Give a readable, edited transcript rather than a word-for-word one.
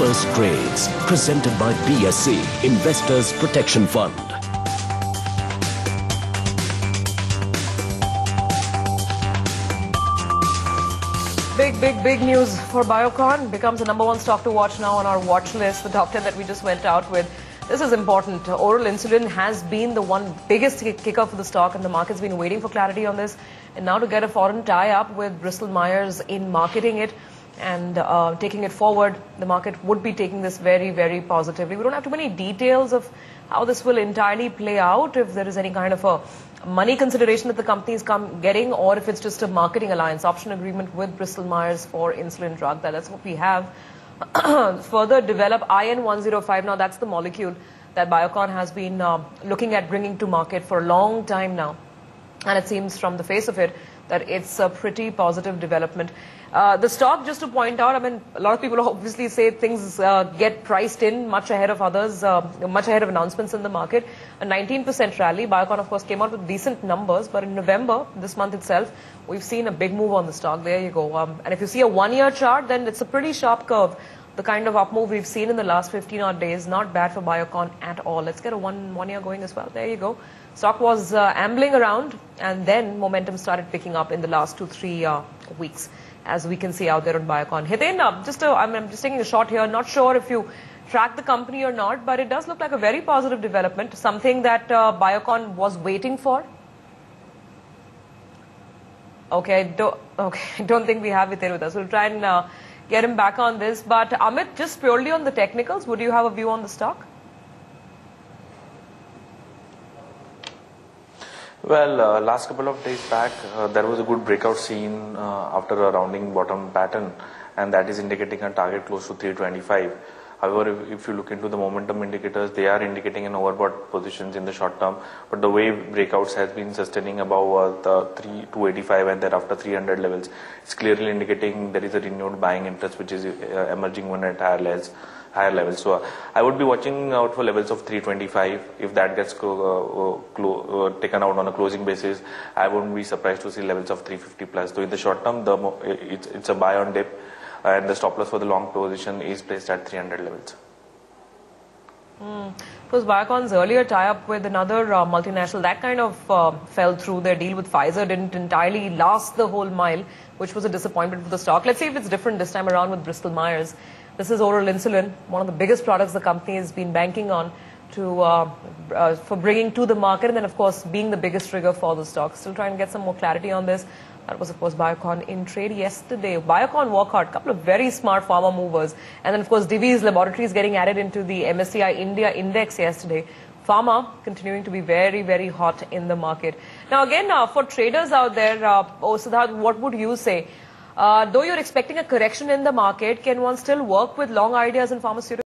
First Trades, presented by BSC, Investors Protection Fund. Big news for Biocon. Becomes the #1 stock to watch now on our watch list, the top 10 that we just went out with. This is important. Oral insulin has been the one biggest kicker for the stock, and the market's been waiting for clarity on this. And now to get a foreign tie-up with Bristol-Myers in marketing it and taking it forward, the market would be taking this very positively. We don't have too many details of how this will entirely play out, if there is any kind of a money consideration that the company is getting, or if it's just a marketing alliance, option agreement with Bristol-Myers for insulin drug. That's what we have. Further develop IN105. Now that's the molecule that Biocon has been looking at bringing to market for a long time now. And it seems from the face of it that it's a pretty positive development. The stock, just to point out, I mean, a lot of people obviously say things get priced in much ahead of others, much ahead of announcements in the market. A 19% rally. Biocon, of course, came out with decent numbers, but in November, this month itself, we've seen a big move on the stock. There you go. And if you see a one-year chart, then it's a pretty sharp curve. The kind of up move we've seen in the last 15 odd days, not bad for Biocon at all. Let's get a one year going as well. There you go. Stock was ambling around, and then momentum started picking up in the last 2-3 weeks, as we can see out there on Biocon. Hiten, I'm just taking a shot here. Not sure if you track the company or not, but it does look like a very positive development, something that Biocon was waiting for. Okay, don't think we have Hiten with us. We'll try and get him back on this. But Amit, just purely on the technicals, would you have a view on the stock? Well, last couple of days back, there was a good breakout seen after a rounding bottom pattern, and that is indicating a target close to 325. However, if you look into the momentum indicators, they are indicating an overbought positions in the short term, but the way breakouts has been sustaining above the 285 and thereafter 300 levels, it's clearly indicating there is a renewed buying interest which is emerging one at higher levels. So I would be watching out for levels of 325. If that gets taken out on a closing basis, I wouldn't be surprised to see levels of 350 plus. So in the short term, it's a buy on dip, and the stop loss for the long position is placed at 300 levels. Because Biocon's earlier tie-up with another multinational, that kind of fell through. Their deal with Pfizer didn't entirely last the whole mile, which was a disappointment for the stock. Let's see if it's different this time around with Bristol-Myers. This is oral insulin, one of the biggest products the company has been banking on for bringing to the market, and then of course being the biggest trigger for the stock. Still trying to get some more clarity on this. That was, of course, Biocon in trade yesterday. Biocon walk hard, couple of very smart pharma movers. And then, of course, Divi's Laboratories getting added into the MSCI India Index yesterday. Pharma continuing to be very hot in the market. Now, again, for traders out there, Siddharth, what would you say? Though you're expecting a correction in the market, can one still work with long ideas in pharmaceuticals?